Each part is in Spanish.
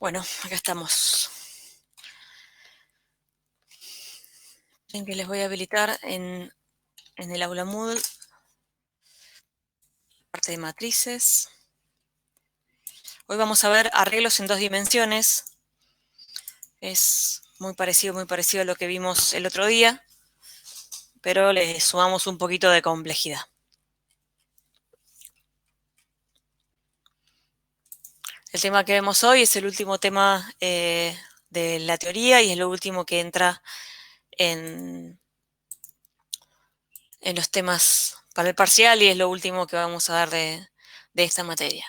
Bueno, acá estamos. En que les voy a habilitar en el aula Moodle, parte de matrices. Hoy vamos a ver arreglos en dos dimensiones. Es muy parecido a lo que vimos el otro día, pero le sumamos un poquito de complejidad. El tema que vemos hoy es el último tema de la teoría y es lo último que entra en los temas para el parcial y es lo último que vamos a dar de esta materia.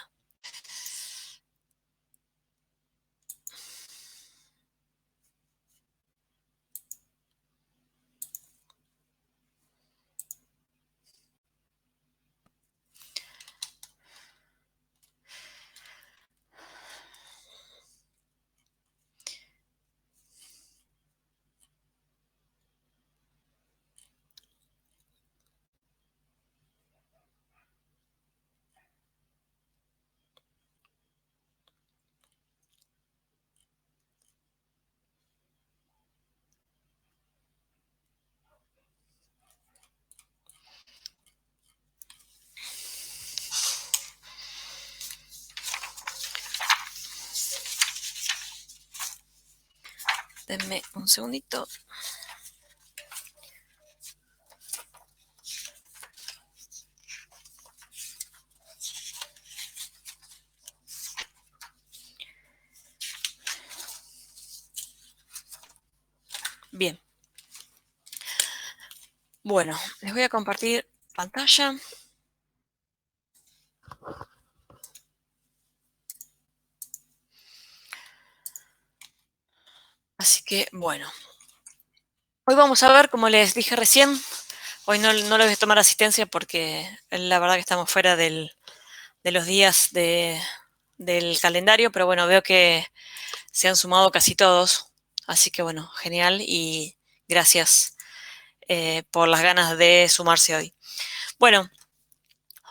Denme un segundito. Bien. Bueno, les voy a compartir pantalla. Así que, bueno. Hoy vamos a ver, como les dije recién, hoy no les voy a tomar asistencia porque la verdad que estamos fuera de los días del calendario, pero bueno, veo que se han sumado casi todos. Así que bueno, genial y gracias por las ganas de sumarse hoy. Bueno,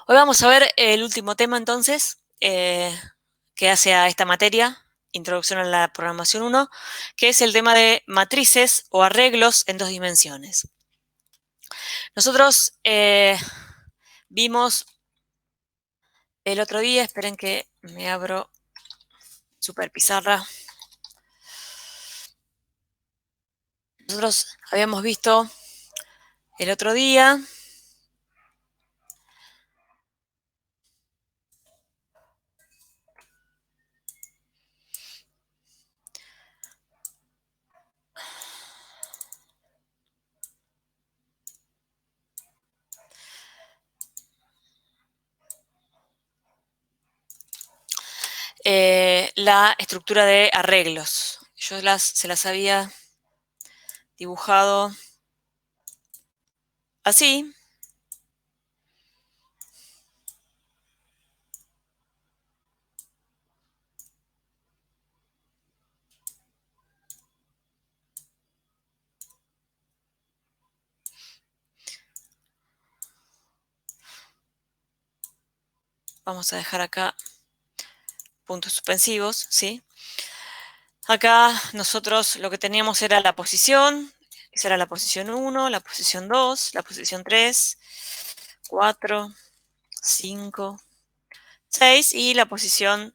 hoy vamos a ver el último tema entonces que hace a esta materia, Introducción a la Programación 1, que es el tema de matrices o arreglos en dos dimensiones. Nosotros vimos el otro día, esperen que me abro Super Pizarra. Nosotros habíamos visto el otro día la estructura de arreglos. Yo se las había dibujado así. Vamos a dejar acá puntos suspensivos, ¿sí? Acá nosotros lo que teníamos era la posición, esa era la posición 1, la posición 2, la posición 3, 4, 5, 6 y la posición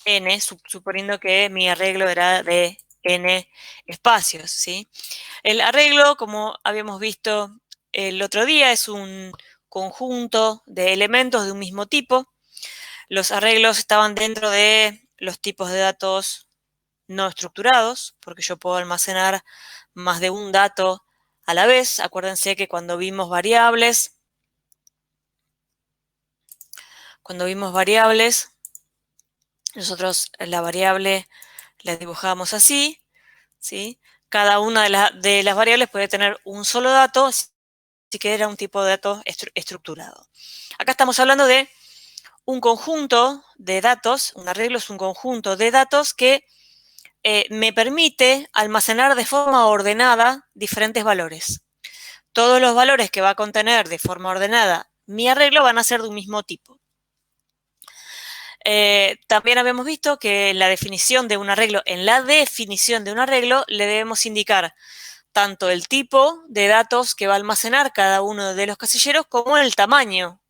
n, suponiendo que mi arreglo era de n espacios, ¿sí? El arreglo, como habíamos visto el otro día, es un conjunto de elementos de un mismo tipo. Los arreglos estaban dentro de los tipos de datos no estructurados, porque yo puedo almacenar más de un dato a la vez. Acuérdense que cuando vimos variables, nosotros la variable la dibujábamos así, ¿sí? Cada una de las variables puede tener un solo dato, así que era un tipo de dato estructurado. Acá estamos hablando de un conjunto de datos, un arreglo es un conjunto de datos que me permite almacenar de forma ordenada diferentes valores. Todos los valores que va a contener de forma ordenada mi arreglo van a ser de un mismo tipo. también habíamos visto que en la definición de un arreglo le debemos indicar tanto el tipo de datos que va a almacenar cada uno de los casilleros como el tamaño,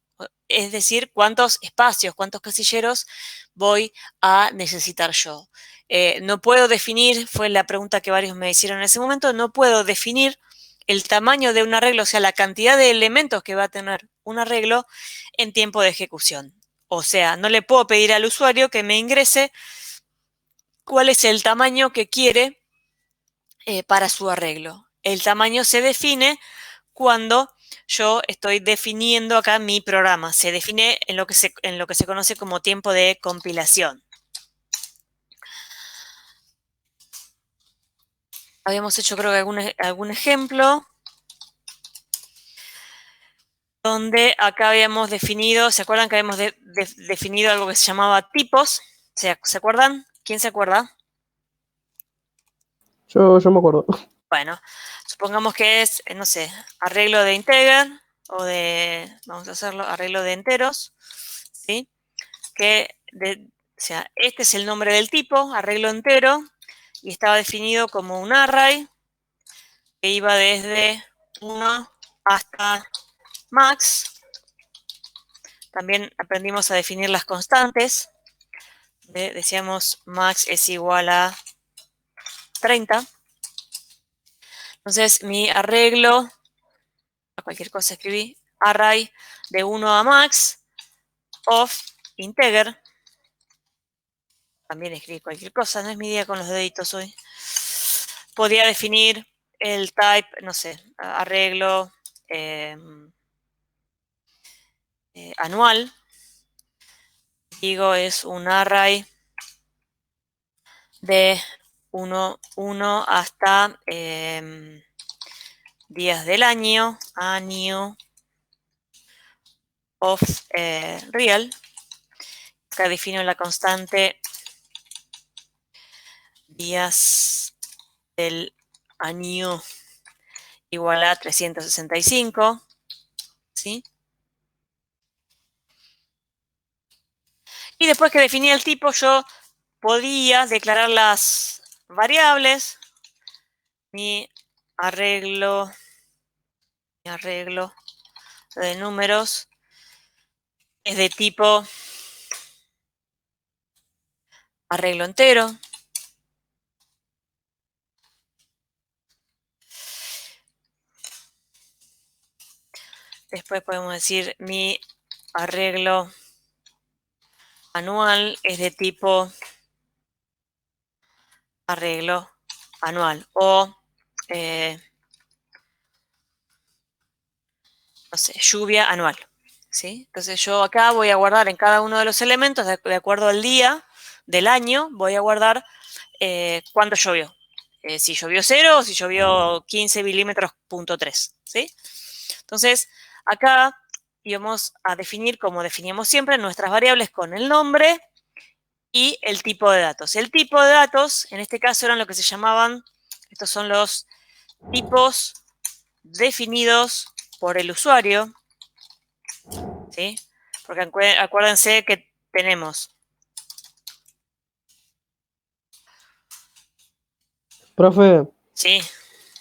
es decir, cuántos espacios, cuántos casilleros voy a necesitar yo. No puedo definir, fue la pregunta que varios me hicieron en ese momento, no puedo definir el tamaño de un arreglo, o sea, la cantidad de elementos que va a tener un arreglo en tiempo de ejecución. O sea, no le puedo pedir al usuario que me ingrese cuál es el tamaño que quiere para su arreglo. El tamaño se define cuando yo estoy definiendo acá mi programa. Se define en lo que se conoce como tiempo de compilación. Habíamos hecho, creo que algún ejemplo donde acá habíamos definido, ¿se acuerdan que habíamos definido algo que se llamaba tipos? ¿Se acuerdan? ¿Quién se acuerda? Yo me acuerdo. Bueno, supongamos que es, no sé, arreglo de integer o vamos a hacerlo, arreglo de enteros, ¿sí? O sea, este es el nombre del tipo, arreglo entero, y estaba definido como un array que iba desde 1 hasta max. También aprendimos a definir las constantes. Decíamos max es igual a 30. Entonces, mi arreglo, a cualquier cosa escribí, array de 1 a max of integer. También escribí cualquier cosa, no es mi día con los deditos hoy. Podría definir el type, no sé, arreglo anual. Digo, es un array de 1 hasta días del año of real. Acá defino la constante días del año igual a 365, ¿sí? Y después que definí el tipo, yo podía declarar las variables, mi arreglo de números es de tipo arreglo entero. Después podemos decir mi arreglo anual es de tipo arreglo anual o, no sé, lluvia anual. ¿Sí? Entonces yo acá voy a guardar en cada uno de los elementos, de acuerdo al día del año, voy a guardar cuánto llovió. Si llovió 0 o si llovió 15 milímetros, punto 3. ¿Sí? Entonces, acá íbamos a definir, como definíamos siempre, nuestras variables con el nombre y el tipo de datos. El tipo de datos, en este caso, eran lo que se llamaban, estos son los tipos definidos por el usuario, ¿sí? Porque acuérdense que tenemos. Profe, Sí.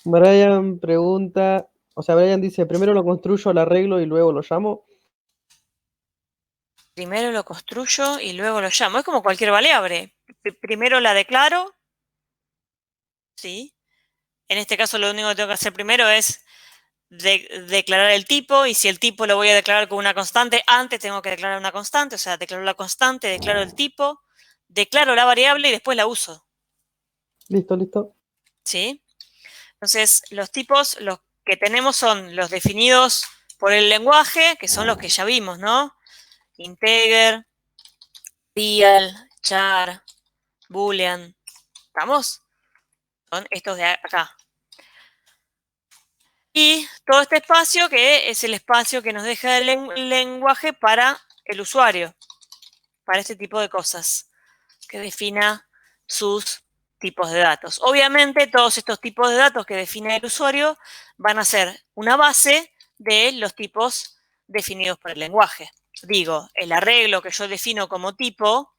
Brian pregunta, o sea, Brian dice, primero lo construyo, lo arreglo y luego lo llamo. Primero lo construyo y luego lo llamo. Es como cualquier variable. Primero la declaro, ¿sí? En este caso lo único que tengo que hacer primero es declarar el tipo, y si el tipo lo voy a declarar con una constante, antes tengo que declarar una constante, o sea, declaro la constante, declaro el tipo, declaro la variable y después la uso, Listo, listo. ¿sí? Entonces, los tipos, los que tenemos son los definidos por el lenguaje, que son los que ya vimos, ¿no? Integer, real, char, boolean, ¿estamos? Son estos de acá. Y todo este espacio que es el espacio que nos deja el lenguaje para el usuario, para este tipo de cosas, que defina sus tipos de datos. Obviamente, todos estos tipos de datos que define el usuario van a ser una base de los tipos definidos por el lenguaje. digo, el arreglo que yo defino como tipo,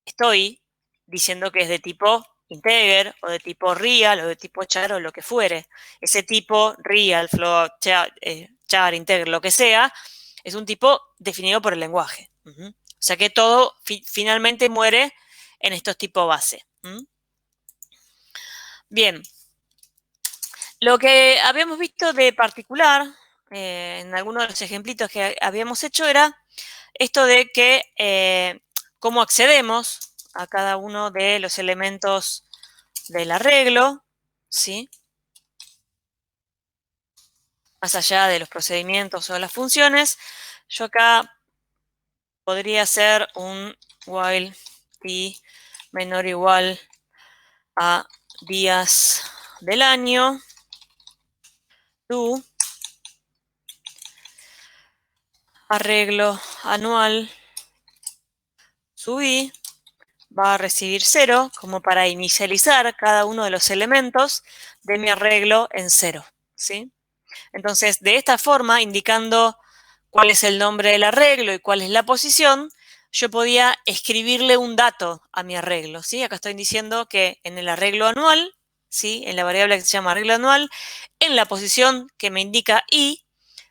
estoy diciendo que es de tipo integer o de tipo real o de tipo char o lo que fuere. Ese tipo, real, float, char, integer, lo que sea, es un tipo definido por el lenguaje. O sea que todo finalmente muere en estos tipos base. Bien, lo que habíamos visto de particular en algunos de los ejemplitos que habíamos hecho era esto de que cómo accedemos a cada uno de los elementos del arreglo, ¿sí? Más allá de los procedimientos o las funciones, yo acá podría hacer un while t menor o igual a días del año, do arreglo anual, subí, va a recibir 0 como para inicializar cada uno de los elementos de mi arreglo en 0, ¿sí? Entonces, de esta forma, indicando cuál es el nombre del arreglo y cuál es la posición, yo podía escribirle un dato a mi arreglo, ¿sí? Acá estoy diciendo que en el arreglo anual, ¿sí? En la variable que se llama arreglo anual, en la posición que me indica i,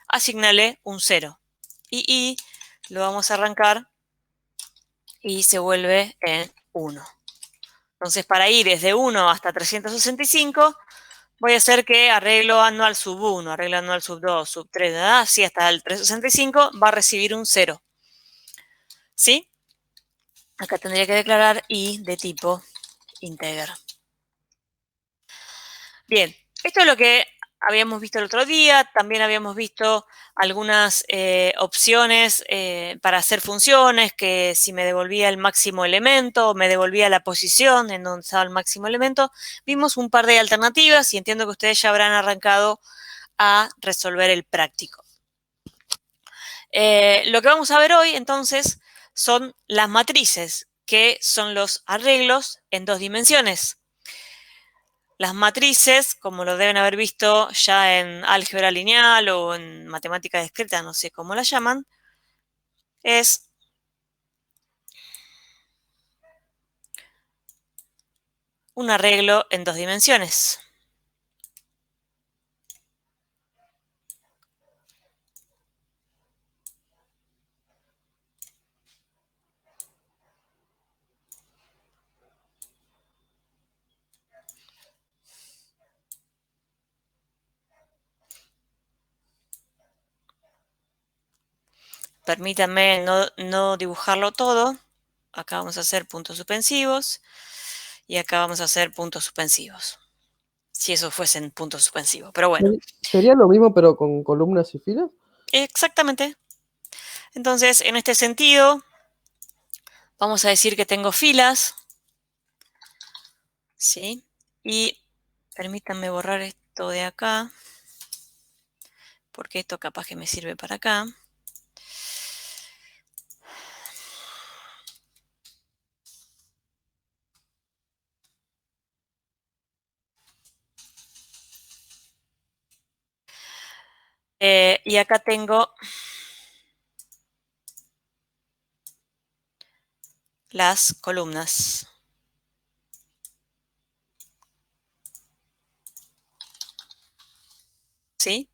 asignale un 0. Y lo vamos a arrancar y se vuelve en 1. Entonces, para ir desde 1 hasta 365, voy a hacer que arreglo anual sub 1, arreglo anual sub 2, sub 3, así hasta el 365 va a recibir un 0. ¿Sí? Acá tendría que declarar i de tipo integer. Bien, esto es lo que habíamos visto el otro día. También habíamos visto algunas opciones para hacer funciones, que si me devolvía el máximo elemento, me devolvía la posición en donde estaba el máximo elemento. Vimos un par de alternativas y entiendo que ustedes ya habrán arrancado a resolver el práctico. Lo que vamos a ver hoy, entonces, son las matrices, que son los arreglos en dos dimensiones. Las matrices, como lo deben haber visto ya en álgebra lineal o en matemática discreta, no sé cómo la llaman, es un arreglo en dos dimensiones. Permítanme no dibujarlo todo. Acá vamos a hacer puntos suspensivos y acá vamos a hacer puntos suspensivos. Si esos fuesen puntos suspensivos, pero bueno. ¿Sería lo mismo pero con columnas y filas? Exactamente. Entonces, en este sentido, vamos a decir que tengo filas, ¿sí? Y permítanme borrar esto de acá, porque esto capaz que me sirve para acá. Y acá tengo las columnas. ¿Sí?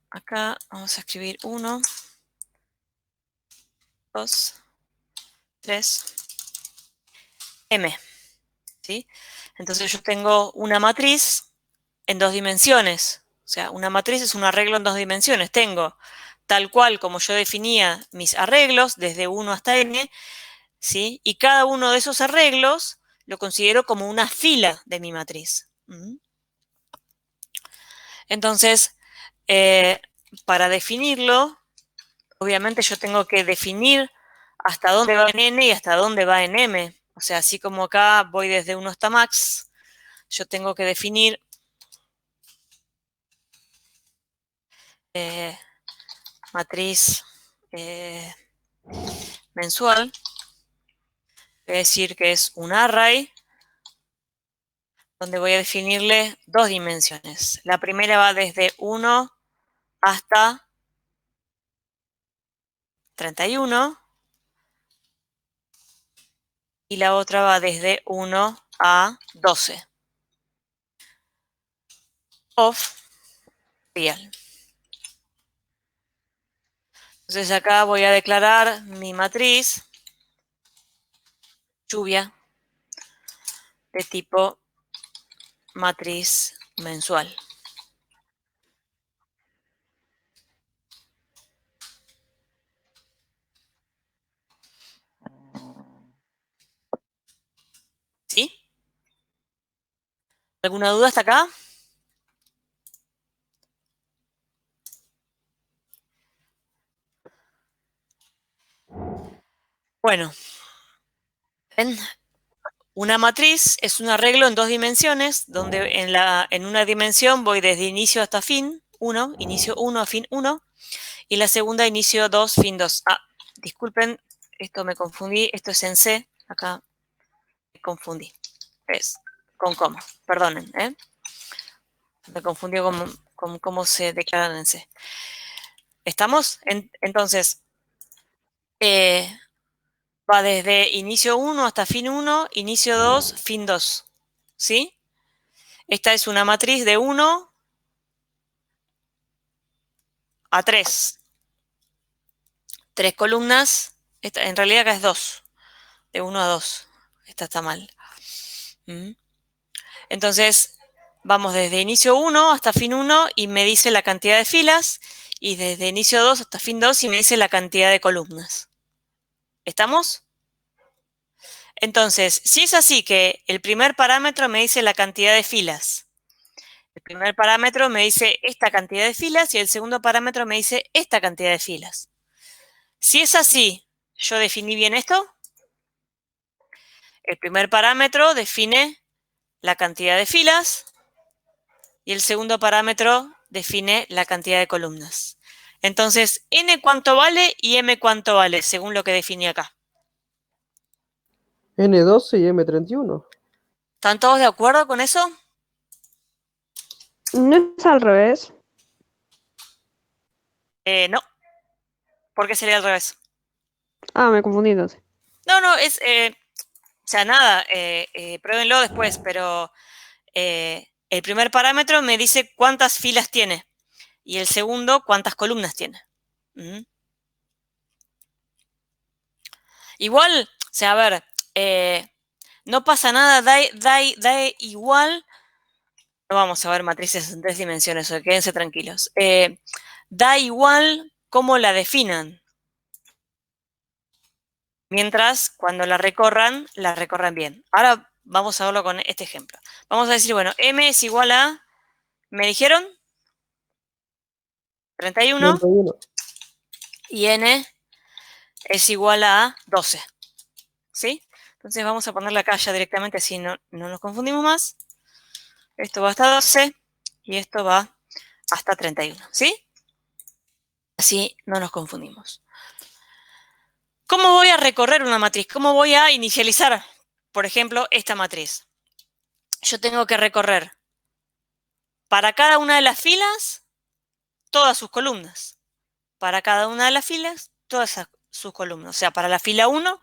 Acá vamos a escribir 1, 2, 3, M. ¿Sí? Entonces yo tengo una matriz en dos dimensiones. O sea, una matriz es un arreglo en dos dimensiones. Tengo tal cual como yo definía mis arreglos, desde 1 hasta n, ¿sí? Y cada uno de esos arreglos lo considero como una fila de mi matriz. Entonces, para definirlo, obviamente yo tengo que definir hasta dónde va en n y hasta dónde va en m. O sea, así como acá voy desde 1 hasta max, yo tengo que definir matriz mensual, es decir, que es un array, donde voy a definirle dos dimensiones. La primera va desde 1 hasta 31. Y la otra va desde 1 a 12. Of real. Entonces acá voy a declarar mi matriz lluvia de tipo matriz mensual. ¿Sí? ¿Alguna duda hasta acá? Bueno, ¿ven? Una matriz es un arreglo en 2 dimensiones, donde en una dimensión voy desde inicio hasta fin 1, inicio 1 a fin 1, y la segunda inicio 2, fin 2. Ah, disculpen, esto me confundí, esto es en C, acá me confundí, es con coma, perdonen, me confundió con cómo se declaran en C. ¿Estamos? Entonces, va desde inicio 1 hasta fin 1, inicio 2, fin 2, ¿sí? Esta es una matriz de 1 a 3. 3 columnas, en realidad acá es 2, de 1 a 2. Esta está mal. Entonces, vamos desde inicio 1 hasta fin 1 y me dice la cantidad de filas, y desde inicio 2 hasta fin 2 y me dice la cantidad de columnas. ¿Estamos? Entonces, si es así que el primer parámetro me dice la cantidad de filas, el primer parámetro me dice esta cantidad de filas y el segundo parámetro me dice esta cantidad de filas. Si es así, ¿yo definí bien esto? El primer parámetro define la cantidad de filas y el segundo parámetro define la cantidad de columnas. Entonces, n cuánto vale y m cuánto vale, según lo que definí acá. N12 y M31. ¿Están todos de acuerdo con eso? ¿No es al revés? No. ¿Por qué sería al revés? Ah, me confundí entonces. No, es... o sea, nada, pruébenlo después, pero el primer parámetro me dice cuántas filas tiene y el segundo cuántas columnas tiene. Igual, o sea, a ver, no pasa nada, da igual. No vamos a ver matrices en 3 dimensiones, quédense tranquilos. Da igual cómo la definan. Mientras, cuando la recorran bien. Ahora vamos a verlo con este ejemplo. Vamos a decir, bueno, m es igual a, ¿me dijeron? 31. 31. Y n es igual a 12. ¿Sí? Entonces vamos a ponerla acá ya directamente, así no nos confundimos más. Esto va hasta 12 y esto va hasta 31. ¿Sí? Así no nos confundimos. ¿Cómo voy a recorrer una matriz? ¿Cómo voy a inicializar, por ejemplo, esta matriz? Yo tengo que recorrer para cada una de las filas todas sus columnas. Para cada una de las filas, todas sus columnas. O sea, para la fila 1,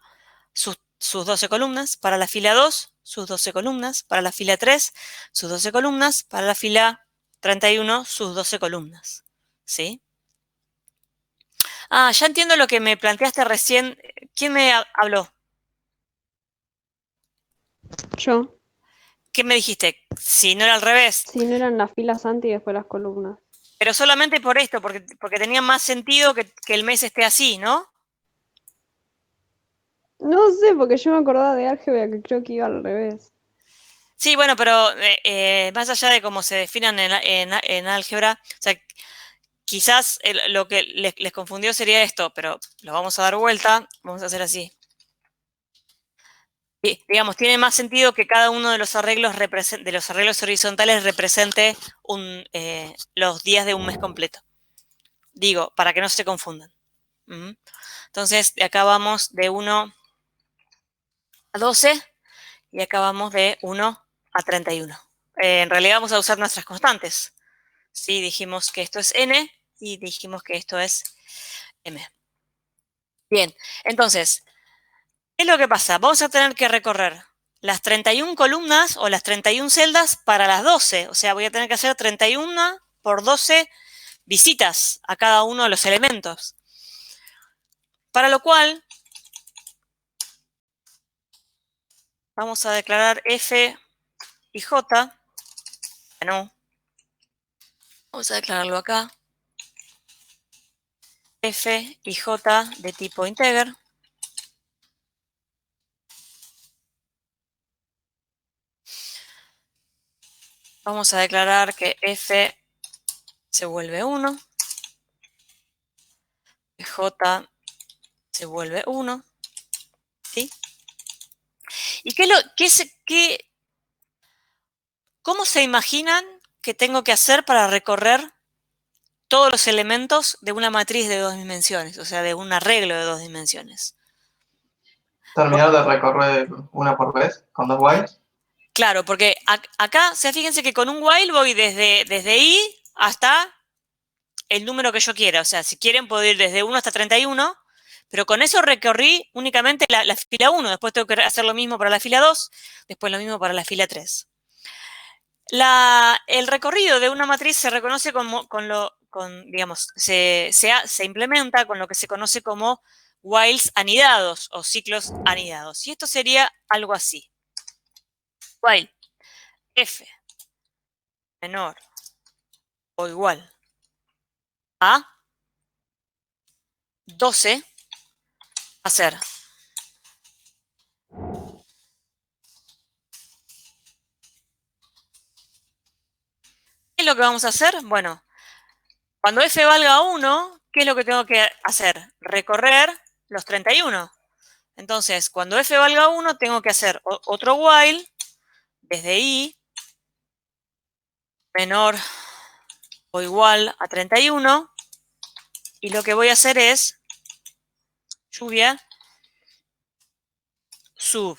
sus 12 columnas. Para la fila 2, sus 12 columnas. Para la fila 3, sus 12 columnas. Para la fila 31, sus 12 columnas. ¿Sí? Ah, ya entiendo lo que me planteaste recién. ¿Quién me habló? Yo. ¿Qué me dijiste? Si no era al revés. Si no eran las filas antes y después las columnas. Pero solamente por esto, porque tenía más sentido que el mes esté así, ¿no? No sé, porque yo me acordaba de álgebra que creo que iba al revés. Sí, bueno, pero más allá de cómo se definan en álgebra, o sea, quizás lo que les confundió sería esto, pero lo vamos a dar vuelta, vamos a hacer así. Digamos, tiene más sentido que cada uno de los arreglos horizontales represente los días de un mes completo. Digo, para que no se confundan. Entonces, de acá vamos de 1 a 12 y acá vamos de 1 a 31. En realidad vamos a usar nuestras constantes. Sí, dijimos que esto es n y dijimos que esto es m. Bien, entonces, ¿qué es lo que pasa? Vamos a tener que recorrer las 31 columnas o las 31 celdas para las 12. O sea, voy a tener que hacer 31 por 12 visitas a cada uno de los elementos. Para lo cual, vamos a declarar F y J. No. Vamos a declararlo acá. F y J de tipo integer. Vamos a declarar que F se vuelve 1. J se vuelve 1. ¿Sí? ¿Y cómo se imaginan que tengo que hacer para recorrer todos los elementos de una matriz de 2 dimensiones? O sea, de un arreglo de 2 dimensiones. Terminar de recorrer una por vez, con 2 whiles. Claro, porque acá, fíjense que con un while voy desde i hasta el número que yo quiera. O sea, si quieren puedo ir desde 1 hasta 31, pero con eso recorrí únicamente la fila 1. Después tengo que hacer lo mismo para la fila 2, después lo mismo para la fila 3. El recorrido de una matriz se reconoce digamos, se implementa con lo que se conoce como whiles anidados o ciclos anidados. Y esto sería algo así. While f menor o igual a 12 va a ser ¿qué es lo que vamos a hacer? Bueno, cuando f valga 1, ¿qué es lo que tengo que hacer? Recorrer los 31. Entonces, cuando f valga 1, tengo que hacer otro while desde i menor o igual a 31. Y lo que voy a hacer es lluvia sub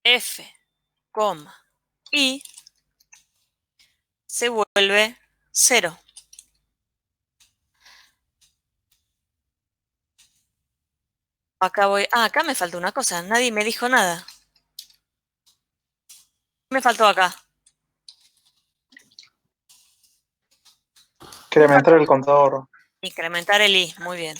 f, i se vuelve 0. Acá voy. Acá me falta una cosa. Nadie me dijo nada. ¿Qué me faltó acá? Incrementar el contador. Incrementar el i. Muy bien.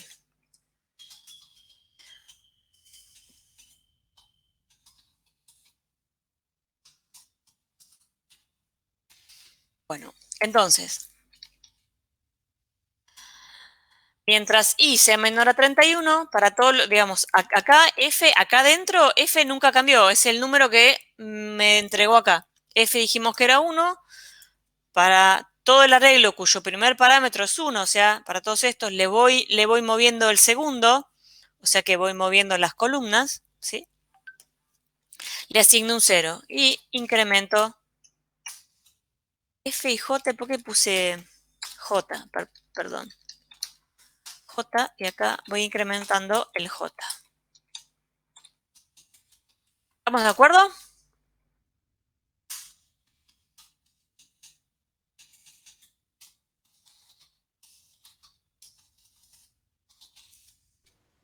Bueno, entonces, mientras i sea menor a 31, para todo, digamos, acá adentro, f nunca cambió. Es el número que me entregó acá. F dijimos que era 1. Para todo el arreglo cuyo primer parámetro es 1, o sea, para todos estos le voy moviendo el segundo, o sea que voy moviendo las columnas, ¿sí? Le asigno un 0 y incremento F y J. ¿Por qué puse J? Perdón. J, y acá voy incrementando el J. ¿Estamos de acuerdo?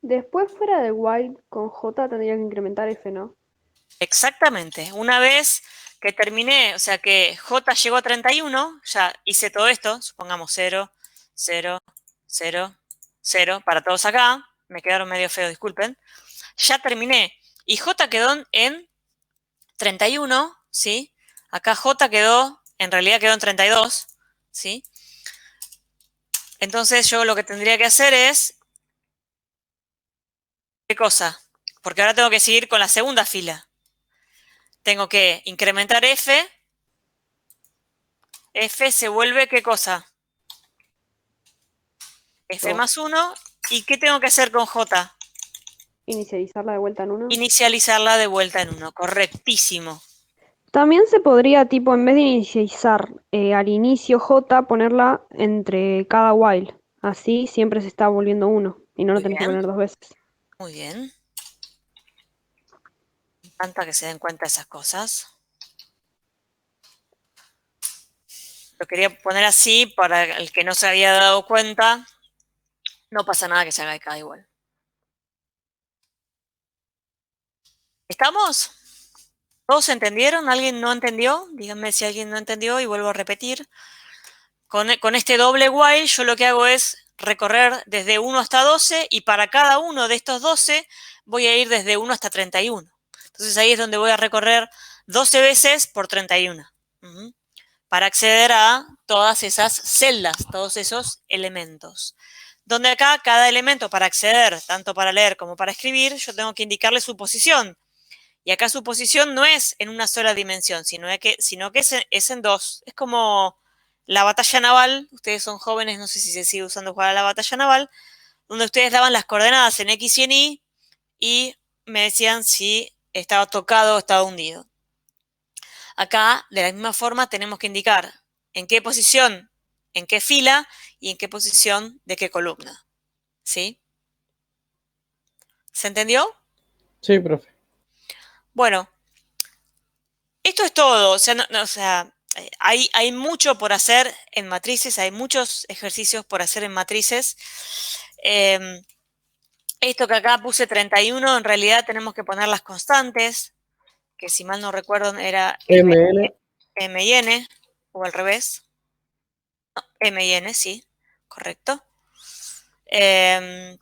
Después, fuera del while, con J tendría que incrementar F, ¿no? Exactamente. Una vez que terminé, o sea que J llegó a 31, ya hice todo esto, supongamos 0, 0, 0, 0, para todos acá. Me quedaron medio feos, disculpen. Ya terminé. Y J quedó en 31, ¿sí? Acá J en realidad quedó en 32, ¿sí? Entonces yo lo que tendría que hacer es, ¿qué cosa? Porque ahora tengo que seguir con la segunda fila. Tengo que incrementar F. F se vuelve, ¿qué cosa? F más 1. ¿Y qué tengo que hacer con J? Inicializarla de vuelta en 1. Inicializarla de vuelta en 1. Correctísimo. También se podría, tipo, en vez de inicializar al inicio J, ponerla entre cada while. Así siempre se está volviendo 1 y no lo Muy tenés que bien. poner 2 veces. Muy bien. Me encanta que se den cuenta de esas cosas. Lo quería poner así para el que no se había dado cuenta. no pasa nada que se haga de K igual. ¿Estamos? ¿Todos entendieron? ¿Alguien no entendió? Díganme si alguien no entendió y vuelvo a repetir. Con este doble while yo lo que hago es recorrer desde 1 hasta 12 y para cada uno de estos 12 voy a ir desde 1 hasta 31. Entonces ahí es donde voy a recorrer 12 veces por 31. Para acceder a todas esas celdas, todos esos elementos. Donde acá cada elemento para acceder, tanto para leer como para escribir, yo tengo que indicarle su posición. Y acá su posición no es en una sola dimensión, sino que es en dos. Es como la batalla naval. Ustedes son jóvenes, no sé si se sigue usando jugar a la batalla naval, donde ustedes daban las coordenadas en X y en Y me decían si estaba tocado o estaba hundido. Acá, de la misma forma, tenemos que indicar en qué posición, en qué fila y en qué posición de qué columna. ¿Sí? ¿Se entendió? Sí, profe. Bueno, esto es todo. O sea, hay mucho por hacer en matrices, hay muchos ejercicios por hacer en matrices. Esto que acá puse 31, en realidad tenemos que poner las constantes, que si mal no recuerdo era MN. M y N, o al revés. No, M y N, sí, correcto.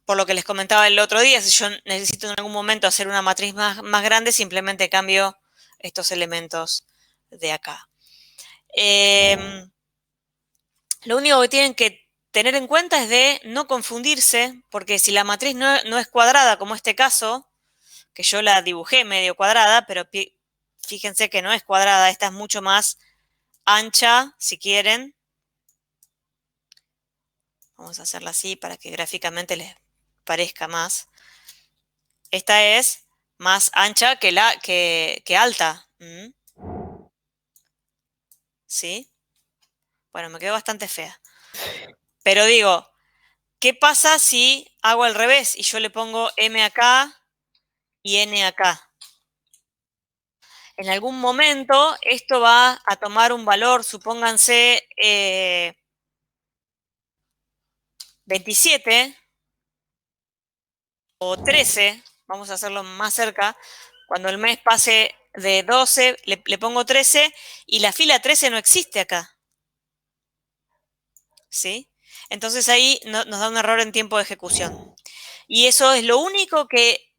Por lo que les comentaba el otro día, si yo necesito en algún momento hacer una matriz más grande, simplemente cambio estos elementos de acá. Lo único que tienen que tener en cuenta es de no confundirse, porque si la matriz no es cuadrada, como este caso, que yo la dibujé medio cuadrada, pero fíjense que no es cuadrada, esta es mucho más ancha, si quieren. Vamos a hacerla así para que gráficamente les parezca más. Esta es más ancha que alta. ¿Sí? Bueno, me quedó bastante fea. Pero digo, ¿qué pasa si hago al revés y yo le pongo M acá y N acá? En algún momento esto va a tomar un valor, supónganse 27 o 13, vamos a hacerlo más cerca, cuando el mes pase de 12, le pongo 13 y la fila 13 no existe acá. ¿Sí? Entonces ahí nos da un error en tiempo de ejecución. Y eso es lo único que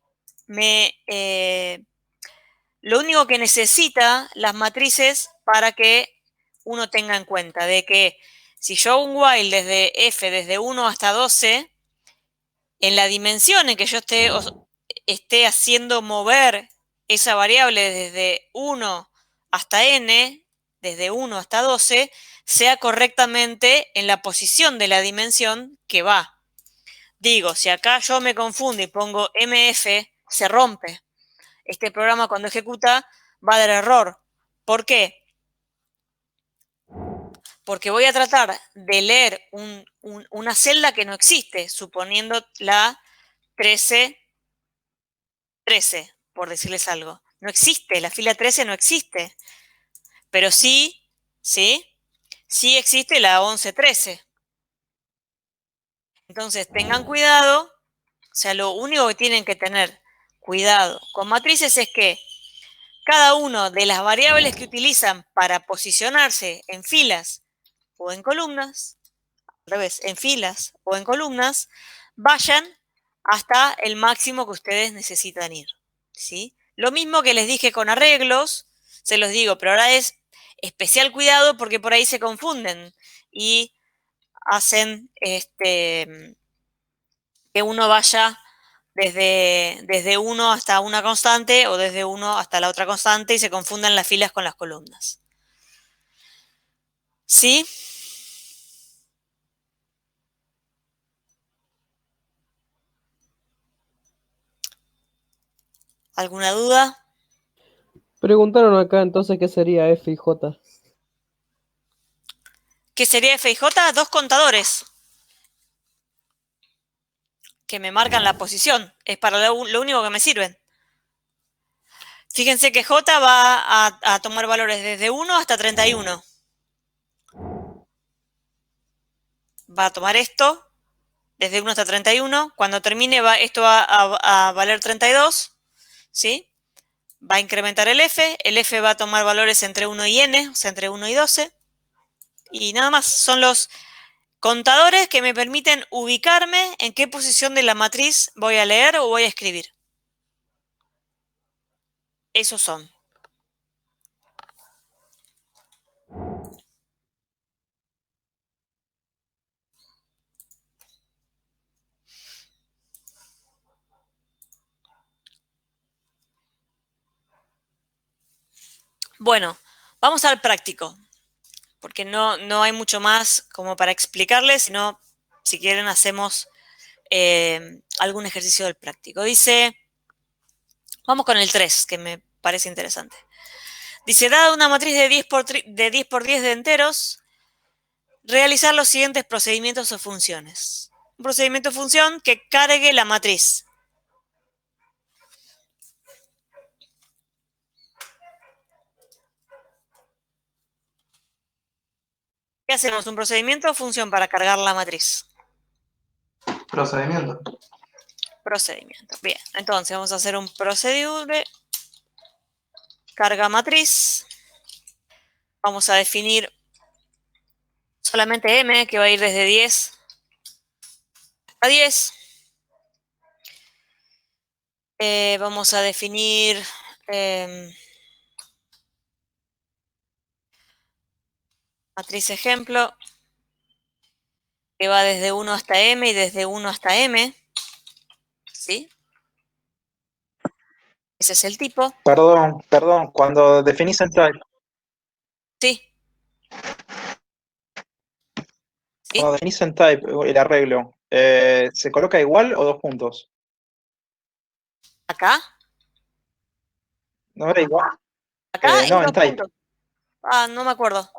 lo único que necesita las matrices para que uno tenga en cuenta de que si yo hago un while desde f, desde 1 hasta 12, en la dimensión en que yo esté haciendo mover esa variable desde 1 hasta n, desde 1 hasta 12, sea correctamente en la posición de la dimensión que va. Digo, si acá yo me confundo y pongo mf, se rompe. Este programa cuando ejecuta va a dar error. ¿Por qué? Porque voy a tratar de leer una celda que no existe, suponiendo la 13, por decirles algo. No existe, la fila 13 no existe. Pero sí existe la 11-13. Entonces, tengan cuidado. O sea, lo único que tienen que tener cuidado con matrices es que cada una de las variables que utilizan para posicionarse en filas o en columnas, al revés, en filas o en columnas, vayan hasta el máximo que ustedes necesitan ir. ¿Sí? Lo mismo que les dije con arreglos, se los digo, pero ahora es especial cuidado porque por ahí se confunden y hacen que uno vaya desde 1 hasta una constante o desde 1 hasta la otra constante y se confundan las filas con las columnas. ¿Sí? ¿Alguna duda? Preguntaron acá entonces qué sería F y J. ¿Qué sería F y J? Dos contadores que me marcan la posición. Es para lo único que me sirven. Fíjense que J va a tomar valores desde 1 hasta 31. Va a tomar esto desde 1 hasta 31. Cuando termine, esto va a valer 32, ¿sí? Va a incrementar el f va a tomar valores entre 1 y n, o sea, entre 1 y 12. Y nada más, son los contadores que me permiten ubicarme en qué posición de la matriz voy a leer o voy a escribir. Esos son. Bueno, vamos al práctico, porque no hay mucho más como para explicarles, sino si quieren hacemos algún ejercicio del práctico. Dice, vamos con el 3, que me parece interesante. Dice, dada una matriz de 10 por 10 de enteros, realizar los siguientes procedimientos o funciones. Un procedimiento o función que cargue la matriz. ¿Qué hacemos? ¿Un procedimiento o función para cargar la matriz? Procedimiento. Procedimiento. Bien, entonces vamos a hacer un procedure carga matriz. Vamos a definir solamente m, que va a ir desde 10 a 10. Vamos a definir matriz ejemplo, que va desde 1 hasta m y desde 1 hasta m. ¿Sí? Ese es el tipo. Perdón, cuando definís en type, Sí. ¿Sí? cuando definís en type el arreglo, ¿se coloca igual o dos puntos? ¿Acá? ¿No era igual? Acá No, es en 2 type. puntos. Ah, no me acuerdo.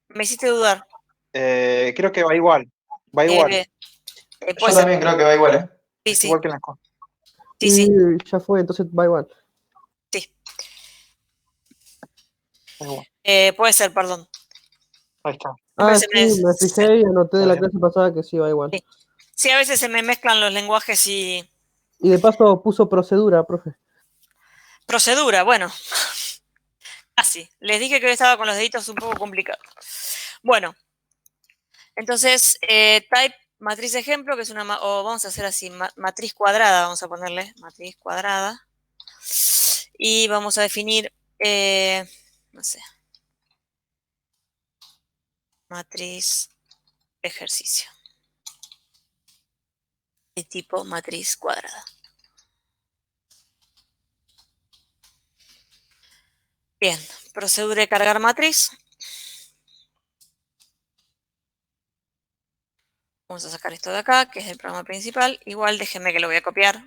Me hiciste dudar. Creo que va igual. Va igual. Puede Yo ser. también creo que va igual, ¿eh? Sí, sí. Igual que en las cosas. Sí, sí. Ya fue, entonces va igual. Sí. Va igual. Puede ser, perdón. Ahí está. Ah, Siempre sí, me fijé y anoté de Está la bien. clase pasada que sí va igual. Sí. Sí, a veces se me mezclan los lenguajes y... Y de paso puso procedura, profe. Procedura, bueno. Casi. Les dije que hoy estaba con los deditos un poco complicado. Bueno. Entonces, type matriz ejemplo, que es una... O vamos a hacer así, matriz cuadrada, vamos a ponerle. Matriz cuadrada. Y vamos a definir... no sé. Matriz ejercicio. De tipo matriz cuadrada. Bien, procedura de cargar matriz. Vamos a sacar esto de acá, que es el programa principal. Igual déjenme que lo voy a copiar.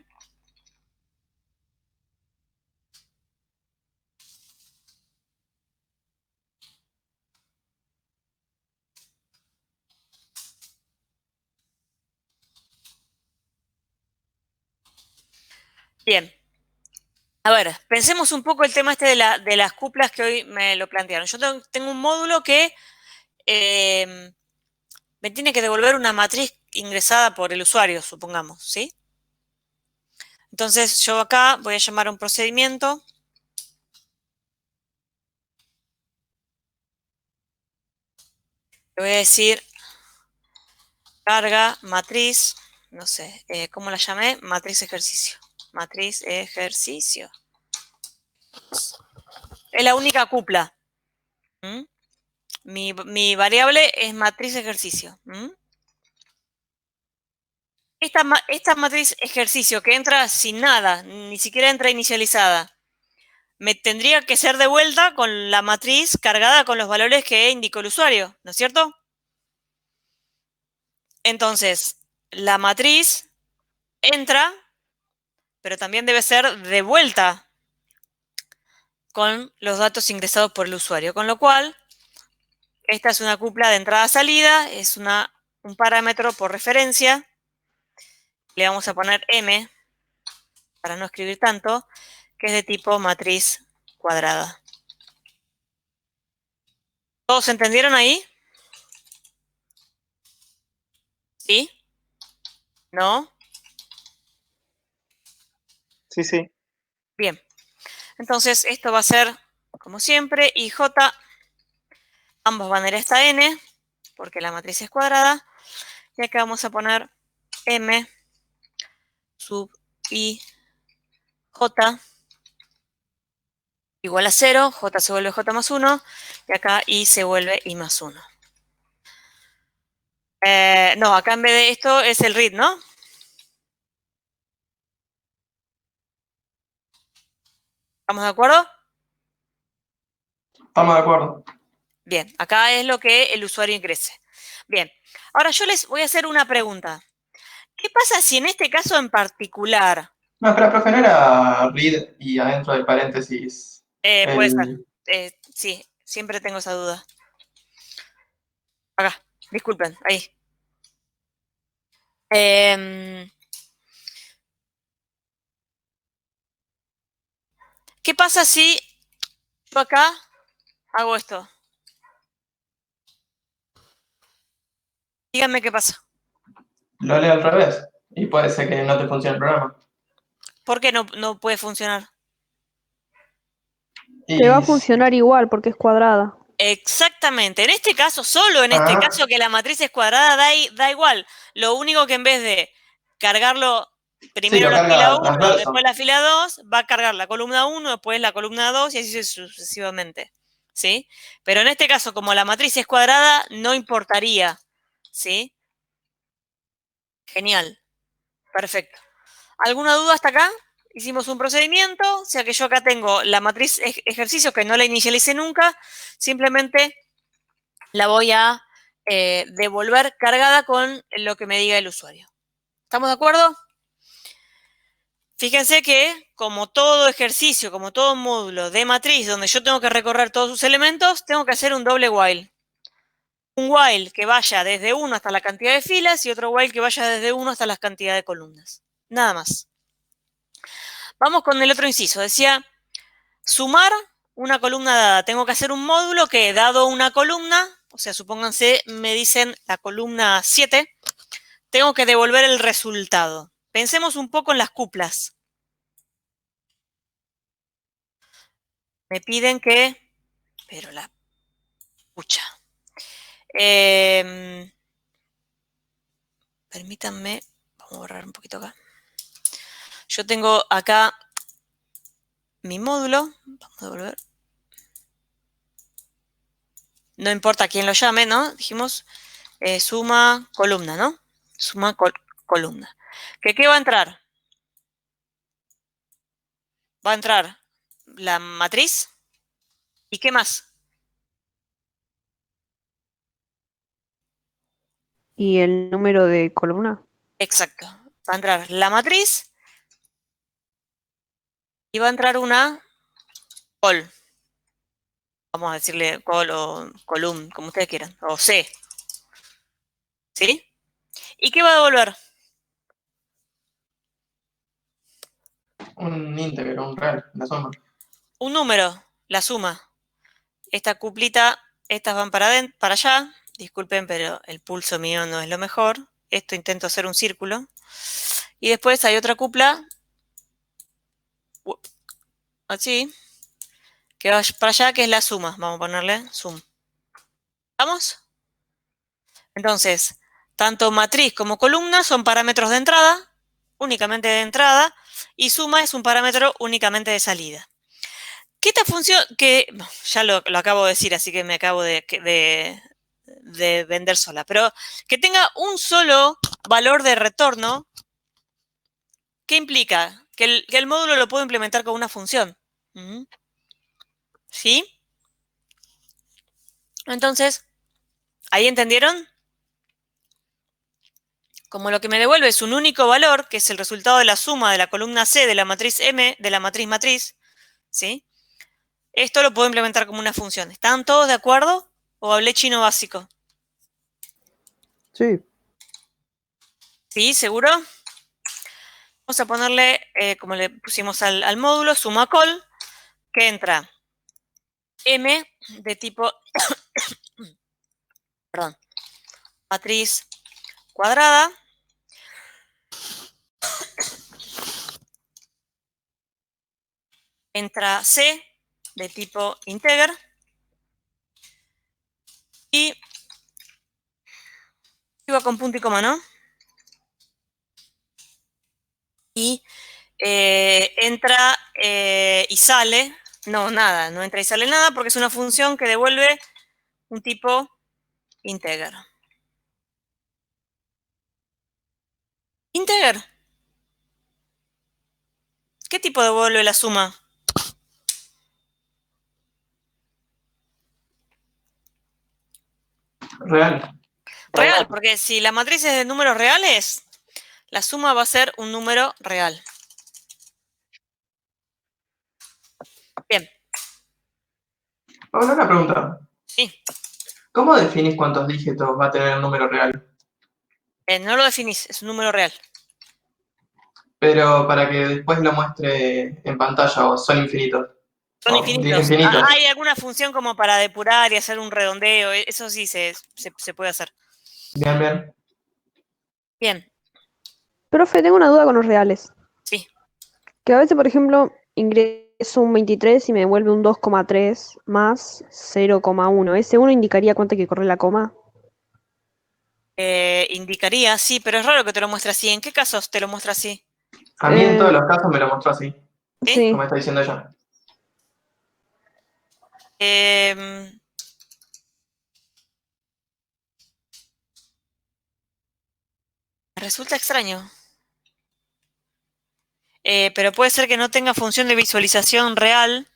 Bien. A ver, pensemos un poco el tema este de las cuplas que hoy me lo plantearon. Yo tengo un módulo que me tiene que devolver una matriz ingresada por el usuario, supongamos, ¿sí? Entonces yo acá voy a llamar a un procedimiento. Le voy a decir carga matriz, no sé, ¿cómo la llamé? Matriz ejercicio. Matriz ejercicio. Es la única cupla. ¿Mm? Mi variable es matriz ejercicio. ¿Mm? Esta matriz ejercicio que entra sin nada, ni siquiera entra inicializada, me tendría que ser devuelta con la matriz cargada con los valores que indicó el usuario, ¿no es cierto? Entonces, la matriz entra, pero también debe ser devuelta con los datos ingresados por el usuario, con lo cual esta es una cupla de entrada-salida, es un parámetro por referencia. Le vamos a poner M, para no escribir tanto, que es de tipo matriz cuadrada. ¿Todos entendieron ahí? ¿Sí? ¿No? Sí, sí. Bien. Entonces, esto va a ser, como siempre, IJ, ambos van a ir hasta n, porque la matriz es cuadrada. Y acá vamos a poner m sub I J igual a 0, J se vuelve J más 1, y acá I se vuelve I más 1. No, acá en vez de esto es el read, ¿no? ¿Estamos de acuerdo? Estamos de acuerdo. Bien, acá es lo que el usuario ingrese. Bien, ahora yo les voy a hacer una pregunta. ¿Qué pasa si en este caso en particular, No, espera, profe, ¿no era read y adentro de paréntesis puede ser, el... sí, siempre tengo esa duda. Acá, disculpen, ahí. ¿Qué pasa si yo acá hago esto? Díganme qué pasa. Lo leo al revés y puede ser que no te funcione el programa. ¿Por qué no puede funcionar? Te va a Y... funcionar igual porque es cuadrada. Exactamente. En este caso, solo en este Ah, caso que la matriz es cuadrada, da igual. Lo único que en vez de cargarlo sí, primero lo la fila carga 1, después transverso. la fila 2, va a cargar la columna 1, después la columna 2 y así sucesivamente. ¿Sí? Pero en este caso, como la matriz es cuadrada, no importaría. ¿Sí? Genial. Perfecto. ¿Alguna duda hasta acá? Hicimos un procedimiento, o sea que yo acá tengo la matriz ejercicio que no la inicialicé nunca, simplemente la voy a devolver cargada con lo que me diga el usuario. ¿Estamos de acuerdo? Fíjense que como todo ejercicio, como todo módulo de matriz donde yo tengo que recorrer todos sus elementos, tengo que hacer un doble while. Un while que vaya desde 1 hasta la cantidad de filas y otro while que vaya desde 1 hasta la cantidad de columnas. Nada más. Vamos con el otro inciso. Decía, sumar una columna dada. Tengo que hacer un módulo que, dado una columna, o sea, supónganse, me dicen la columna 7, tengo que devolver el resultado. Pensemos un poco en las cuplas. Me piden que... Pero la... Pucha. Permítanme... Vamos a borrar un poquito acá. Yo tengo acá mi módulo. Vamos a devolver. No importa quién lo llame, ¿no? Dijimos suma columna, ¿no? Suma columna. ¿Qué va a entrar? Va a entrar la matriz. ¿Y qué más? ¿Y el número de columna? Exacto. Va a entrar la matriz y va a entrar una col. Vamos a decirle col o column, como ustedes quieran. O C. ¿Sí? ¿Y qué va a devolver? Un íntegro, un real, la suma. Un número, la suma. Esta cuplita, estas van para allá. Disculpen, pero el pulso mío no es lo mejor. Esto intento hacer un círculo. Y después hay otra cupla, así, que va para allá, que es la suma. Vamos a ponerle sum. ¿Vamos? Entonces, tanto matriz como columna son parámetros de entrada, únicamente de entrada, y suma es un parámetro únicamente de salida. ¿Qué esta función? Que ya lo acabo de decir, así que me acabo de vender sola, pero que tenga un solo valor de retorno, ¿qué implica? Que el módulo lo puedo implementar con una función. ¿Sí? Entonces, ¿ahí entendieron? Como lo que me devuelve es un único valor, que es el resultado de la suma de la columna C de la matriz M, de la matriz, ¿sí? Esto lo puedo implementar como una función. ¿Están todos de acuerdo? ¿O hablé chino básico? Sí. ¿Sí? ¿Seguro? Vamos a ponerle, como le pusimos al módulo, suma col, que entra M de tipo, perdón, matriz cuadrada, entra C de tipo integer y iba con punto y coma, ¿no? Y entra y sale, no, nada, no entra y sale nada porque es una función que devuelve un tipo integer. Integer. ¿Qué tipo devuelve la suma? Real. Real, porque si la matriz es de números reales, la suma va a ser un número real. Bien, Ahora una pregunta. sí. ¿Cómo definís cuántos dígitos va a tener el número real? No lo definís, es un número real. Pero para que después lo muestre en pantalla, o son infinitos. Son O infinitos. infinitos. Hay alguna función como para depurar y hacer un redondeo, eso sí se puede hacer. Bien, bien. Bien, Profe, tengo una duda con los reales. sí. Que a veces, por ejemplo, ingreso un 23 y me devuelve un 2,3 más 0,1. ¿Ese uno indicaría cuánto hay que correr la coma? Indicaría, sí, pero es raro que te lo muestre así. ¿En qué casos te lo muestra así? A mí en todos los casos me lo mostró así, ¿Sí? como está diciendo ella. Me resulta extraño. Pero puede ser que no tenga función de visualización real.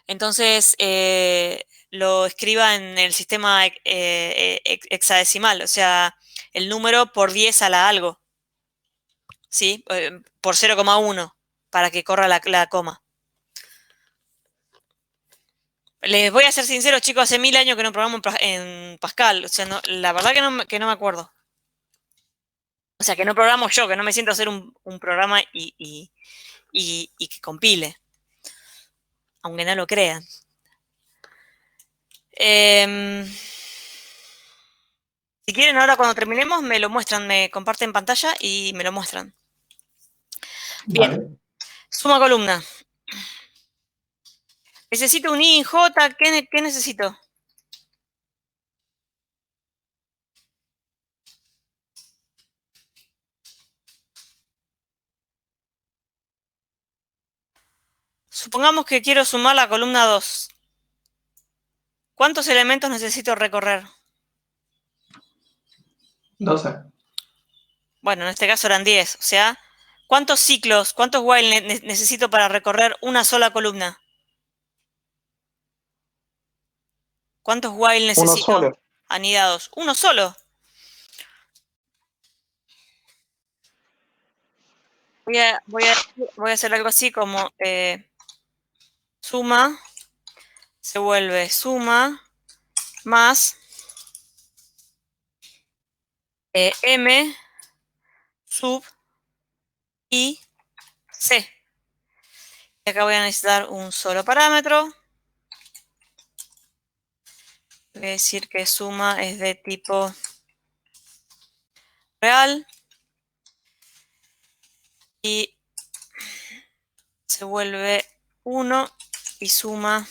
Entonces lo escriba en el sistema hexadecimal, o sea, el número por 10 a la algo, ¿sí? Por 0,1 para que corra la coma. Les voy a ser sincero, chicos, hace 1000 años que no programo en Pascal, o sea, la verdad que no me acuerdo. O sea, que no programo yo, que no me siento a hacer un programa y que compile, aunque no lo crean. Si quieren, ahora cuando terminemos, me lo muestran, me comparten pantalla y me lo muestran. Bien, Vale. suma columna. Necesito un I, J, ¿qué necesito? Supongamos que quiero sumar la columna 2. ¿Cuántos elementos necesito recorrer? 12. Bueno, en este caso eran 10, o sea, ¿cuántos ciclos, cuántos while necesito para recorrer una sola columna? ¿Cuántos while Uno necesito solo. anidados? Uno solo. Voy a hacer algo así como suma, se vuelve suma, más M sub I C. Y acá voy a necesitar un solo parámetro. Voy a decir que suma es de tipo real. Y se vuelve 1 y suma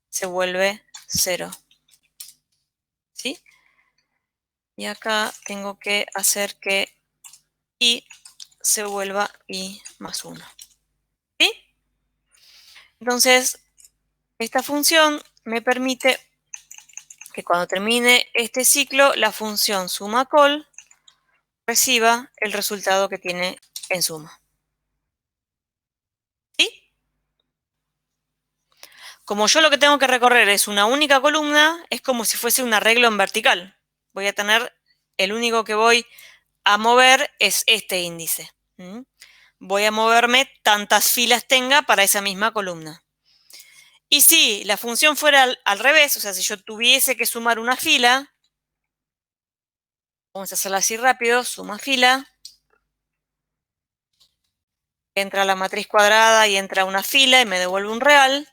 se vuelve 0. ¿Sí? Y acá tengo que hacer que I se vuelva I más 1. ¿Sí? Entonces, esta función me permite que cuando termine este ciclo, la función suma call reciba el resultado que tiene en suma. ¿Sí? Como yo lo que tengo que recorrer es una única columna, es como si fuese un arreglo en vertical. Voy a tener, el único que voy a mover es este índice. Voy a moverme tantas filas tenga para esa misma columna. Y si la función fuera al revés, o sea, si yo tuviese que sumar una fila, vamos a hacerla así rápido, suma fila, entra la matriz cuadrada y entra una fila y me devuelve un real,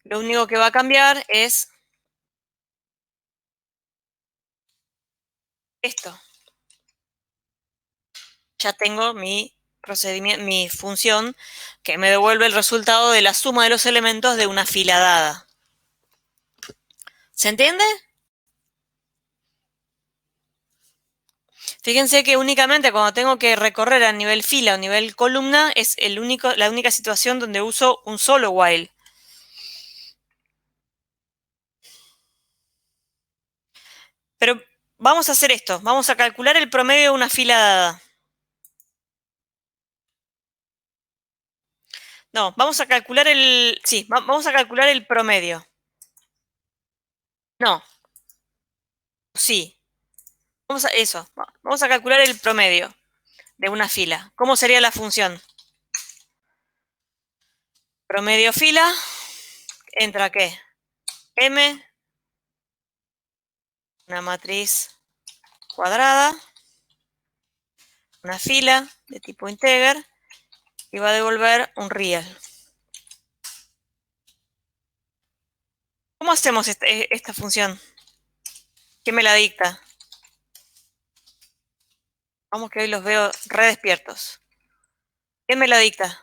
lo único que va a cambiar es esto. Ya tengo mi mi función que me devuelve el resultado de la suma de los elementos de una fila dada. ¿Se entiende? Fíjense que únicamente cuando tengo que recorrer a nivel fila o nivel columna es la única situación donde uso un solo while. Pero vamos a hacer esto. Vamos a calcular el promedio de una fila dada. No, vamos a calcular vamos a calcular el promedio. No. Sí. Vamos a calcular el promedio de una fila. ¿Cómo sería la función? Promedio fila, ¿entra qué? M, una matriz cuadrada, una fila de tipo integer, y va a devolver un real. ¿Cómo hacemos esta función? ¿Quién me la dicta? Vamos que hoy los veo re despiertos. ¿Quién me la dicta?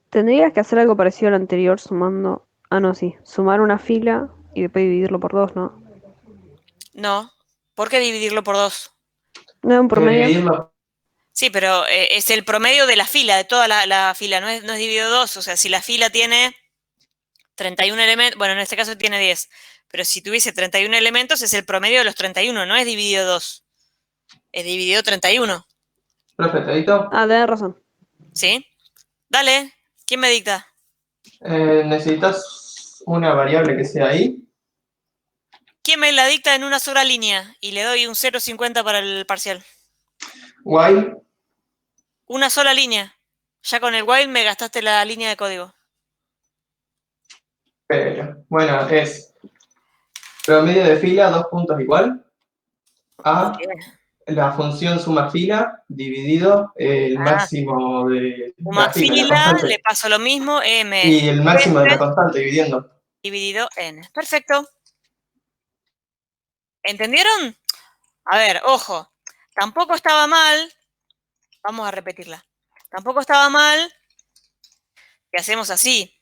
Tendrías que hacer algo parecido al anterior sumando... Ah, no, sí. Sumar una fila y después dividirlo por 2, ¿no? No. ¿Por qué dividirlo por 2? ¿No es un promedio? Dividirlo. Sí, pero es el promedio de la fila, de toda la fila, no es dividido 2. O sea, si la fila tiene 31 elementos, bueno, en este caso tiene 10, pero si tuviese 31 elementos es el promedio de los 31, no es dividido 2, es dividido 31. Profe, ¿te dicto? Ah, tenés razón. ¿Sí? Dale, ¿quién me dicta? Necesitas una variable que sea ahí. ¿Quién me la dicta en una sola línea? Y le doy un 0,50 para el parcial. While. Una sola línea. Ya con el while me gastaste la línea de código. Bueno, es promedio de fila, 2 puntos igual, a la función suma fila dividido el máximo de Suma la fila, la fila, constante. le paso lo mismo, m Y el máximo de la constante dividiendo. dividido n. Perfecto. ¿Entendieron? A ver, ojo. Tampoco estaba mal. Vamos a repetirla. Tampoco estaba mal que hacemos así.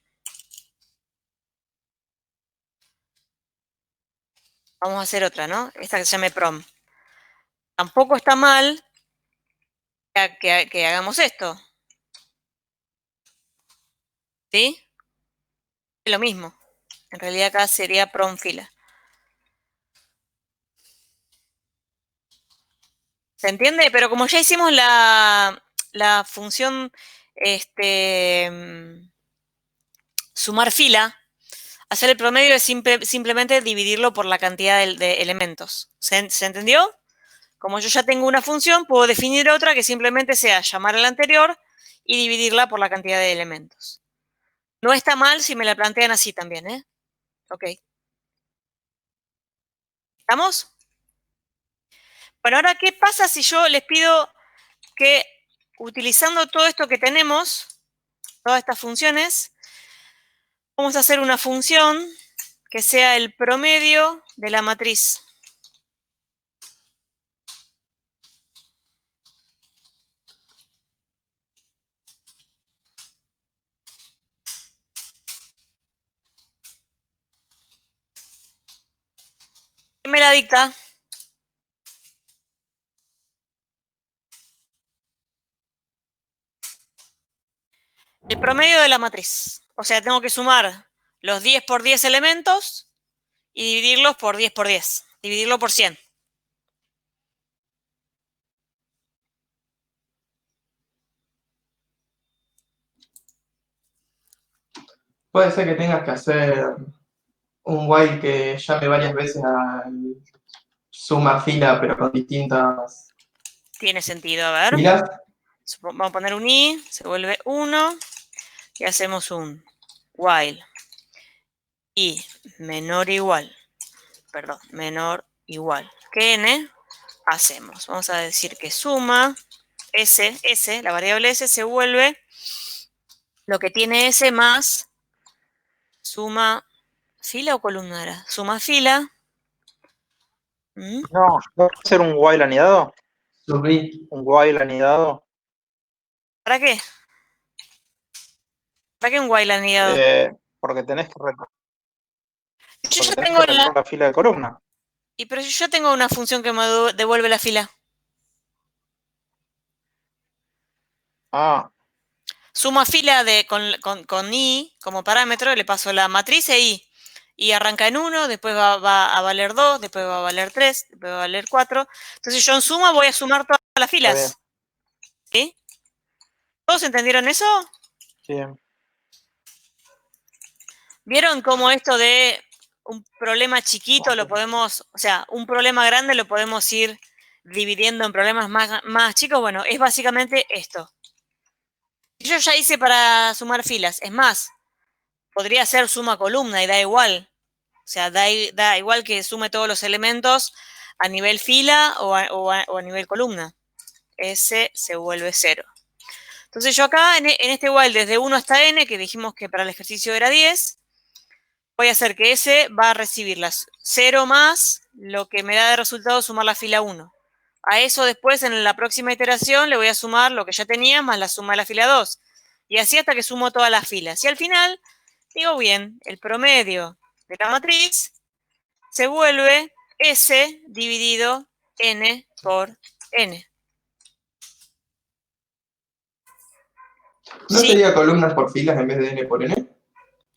Vamos a hacer otra, ¿no? Esta que se llame prom. Tampoco está mal que hagamos esto. ¿Sí? Es lo mismo. En realidad acá sería prom fila. ¿Se entiende? Pero como ya hicimos la función sumar fila, hacer el promedio es simplemente dividirlo por la cantidad de elementos. ¿Se entendió? Como yo ya tengo una función, puedo definir otra que simplemente sea llamar a la anterior y dividirla por la cantidad de elementos. No está mal si me la plantean así también, ¿eh? Ok. ¿Estamos? Bueno, ahora, ¿qué pasa si yo les pido que, utilizando todo esto que tenemos, todas estas funciones, vamos a hacer una función que sea el promedio de la matriz? ¿Quién me la dicta? El promedio de la matriz. O sea, tengo que sumar los 10 por 10 elementos y dividirlos por 10 por 10. Dividirlo por 100. Puede ser que tengas que hacer un while que llame varias veces al suma fila, pero con distintas Tiene sentido, a ver. filas. Vamos a poner un i, se vuelve 1 y hacemos un while i menor igual que n, hacemos. Vamos a decir que suma s, la variable s se vuelve lo que tiene s más suma fila o columna era. Suma fila ¿Mm? No, ¿no puede ser un while anidado? Subí. ¿Un while anidado? ¿Para qué? ¿Para qué un while anidado? Porque tenés que, Yo porque ya tenés tengo que recorrer la fila de columna. pero yo ya tengo una función que me devuelve la fila. Ah, Suma fila con i como parámetro, le paso la matriz e i. Y arranca en 1, después va a valer 2, después va a valer 3, después va a valer 4. Entonces yo en suma voy a sumar todas las está bien. filas. ¿Sí? ¿Todos entendieron eso? Sí. ¿Vieron cómo esto de un problema chiquito lo podemos, o sea, un problema grande lo podemos ir dividiendo en problemas más chicos? Bueno, es básicamente esto. Yo ya hice para sumar filas. Es más, podría ser suma columna y da igual. O sea, da igual que sume todos los elementos a nivel fila o a nivel columna. S se vuelve 0. Entonces yo acá, en este while, desde 1 hasta n, que dijimos que para el ejercicio era 10, voy a hacer que S va a recibir las 0 más lo que me da de resultado sumar la fila 1. A eso después, en la próxima iteración, le voy a sumar lo que ya tenía más la suma de la fila 2. Y así hasta que sumo todas las filas. Y al final, digo bien, el promedio de la matriz se vuelve S dividido n por n. ¿No ¿Sí? sería columnas por filas en vez de n por n?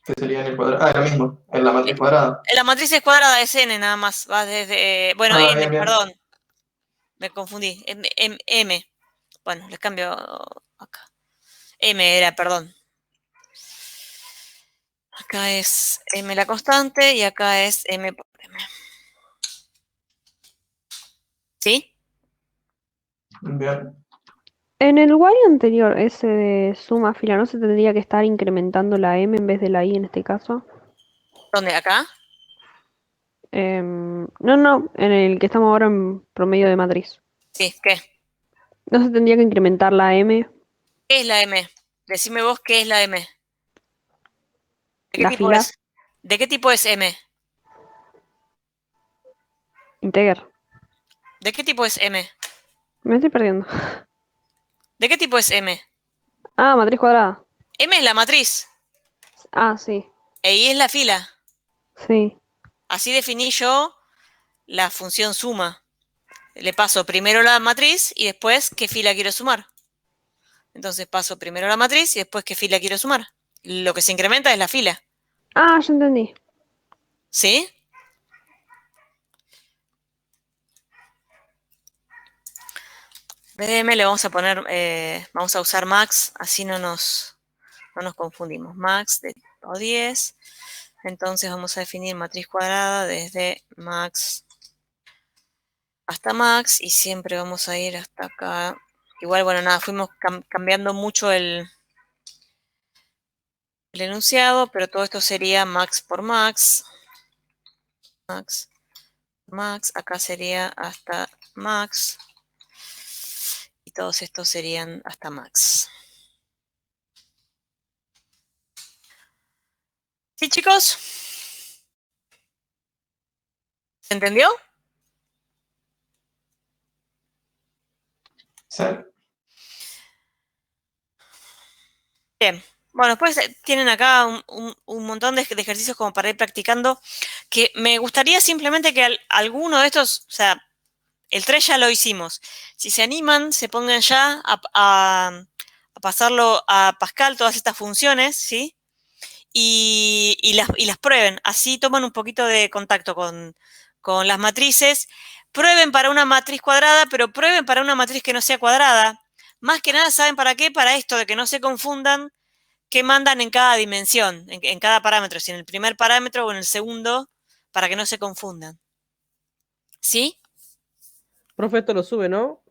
Que sería n cuadrado. Ah, lo mismo, en la matriz cuadrada. La matriz es cuadrada, es n nada más. Va desde, bueno, Ah, n, bien, bien. perdón. Me confundí. M. Bueno, les cambio acá. M era, perdón. Acá es m la constante y acá es m por m. ¿Sí? Bien. En el while anterior, ese de suma fila, ¿no se tendría que estar incrementando la m en vez de la i en este caso? ¿Dónde? ¿Acá? No, en el que estamos ahora en promedio de matriz. Sí, ¿qué? ¿No se tendría que incrementar la m, ¿Qué es la m? Decime vos qué es la m. ¿De qué la tipo fila? es? ¿De qué tipo es m? Integer. ¿De qué tipo es m? Me estoy perdiendo. ¿De qué tipo es m? Ah, matriz cuadrada. M es la matriz Ah, sí, e i es la fila. sí. Así definí yo la función suma. Le paso primero la matriz y después qué fila quiero sumar. Entonces paso primero la matriz y después qué fila quiero sumar. Lo que se incrementa es la fila. Ah, ya entendí. ¿Sí? BDM le vamos a poner, vamos a usar max, así no nos confundimos. Max de tipo 10. Entonces vamos a definir matriz cuadrada desde max hasta max y siempre vamos a ir hasta acá. Igual, bueno, nada, fuimos cambiando mucho el enunciado, pero todo esto sería max por max. Max, max, acá sería hasta max. Y todos estos serían hasta max. ¿Sí, chicos? ¿Se entendió? Sí. Bien. Bueno, después tienen acá un montón de ejercicios como para ir practicando, que me gustaría simplemente que alguno de estos, o sea, el 3 ya lo hicimos. Si se animan, se pongan ya a pasarlo a Pascal, todas estas funciones, ¿sí? Y las prueben. Así toman un poquito de contacto con las matrices. Prueben para una matriz cuadrada, pero prueben para una matriz que no sea cuadrada. Más que nada, ¿saben para qué? Para esto de que no se confundan qué mandan en cada dimensión, en cada parámetro, si en el primer parámetro o en el segundo, para que no se confundan. ¿Sí? Profe, esto lo sube, ¿no?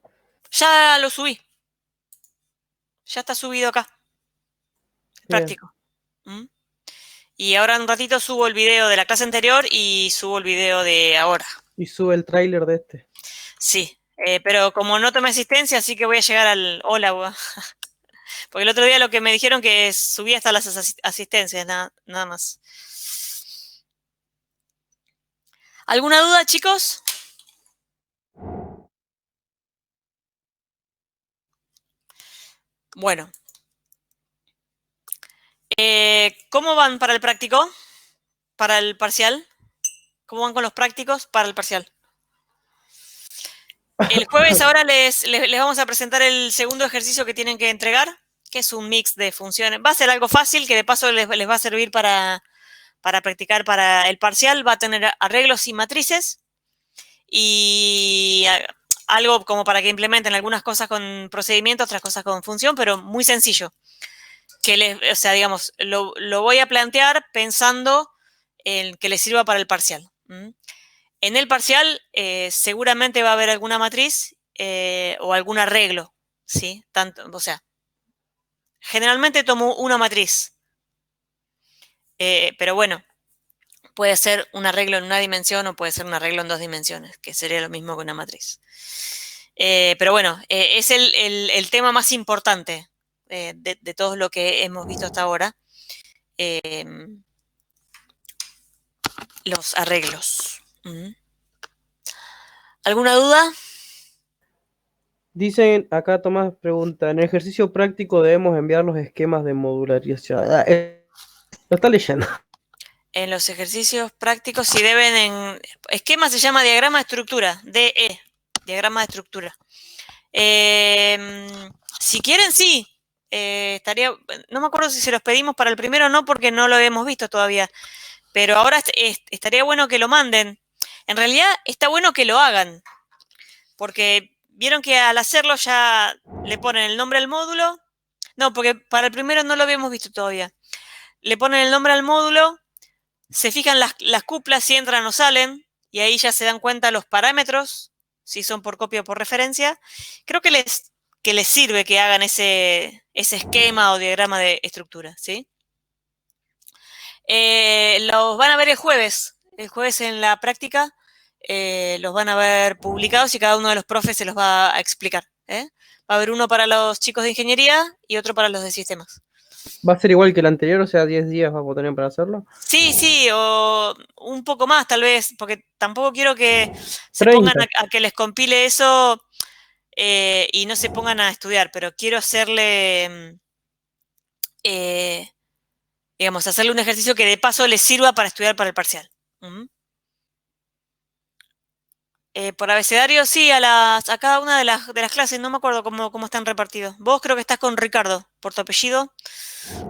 Ya lo subí. Ya está subido acá. Es Bien. práctico. ¿Mm? Y ahora en un ratito subo el video de la clase anterior y subo el video de ahora. Y sube el tráiler de este. Sí, pero como no tomé asistencia, así que voy a llegar al hola. Porque el otro día lo que me dijeron que subí hasta las asistencias, nada más. ¿Alguna duda, chicos? Bueno. ¿Cómo van para el práctico? ¿Para el parcial? ¿Cómo van con los prácticos para el parcial? El jueves ahora les vamos a presentar el segundo ejercicio que tienen que entregar, que es un mix de funciones. Va a ser algo fácil, que de paso les va a servir para practicar para el parcial. Va a tener arreglos y matrices y algo como para que implementen algunas cosas con procedimiento, otras cosas con función, pero muy sencillo. O sea, digamos, lo voy a plantear pensando en que les sirva para el parcial. En el parcial seguramente va a haber alguna matriz o algún arreglo, ¿sí? O sea, generalmente tomo una matriz, pero bueno, puede ser un arreglo en una dimensión o puede ser un arreglo en 2 dimensiones, que sería lo mismo que una matriz. Pero bueno, es el tema más importante de todo lo que hemos visto hasta ahora. Los arreglos. ¿Alguna duda? Dicen, acá Tomás pregunta, en el ejercicio práctico debemos enviar los esquemas de modularización. Lo está leyendo. En los ejercicios prácticos, si deben en... Esquema se llama diagrama de estructura, DE, diagrama de estructura. Si quieren, sí. Estaría... No me acuerdo si se los pedimos para el primero o no, porque no lo hemos visto todavía. Pero ahora estaría bueno que lo manden. En realidad, está bueno que lo hagan. Porque vieron que al hacerlo ya le ponen el nombre al módulo. No, porque para el primero no lo habíamos visto todavía. Le ponen el nombre al módulo, se fijan las cuplas si entran o salen, y ahí ya se dan cuenta los parámetros, si son por copia o por referencia. Creo que les sirve que hagan ese esquema o diagrama de estructura, ¿sí? Los van a ver el jueves en la práctica. Los van a ver publicados y cada uno de los profes se los va a explicar. Va a haber uno para los chicos de ingeniería y otro para los de sistemas. ¿Va a ser igual que el anterior? O sea, 10 días vamos a tener para hacerlo. Sí, o un poco más tal vez, porque tampoco quiero que se 30. pongan a que les compile eso y no se pongan a estudiar, pero quiero hacerle, digamos, hacerle un ejercicio que de paso les sirva para estudiar para el parcial. Por abecedario, sí, a cada una de las clases, no me acuerdo cómo están repartidos. Vos creo que estás con Ricardo, por tu apellido.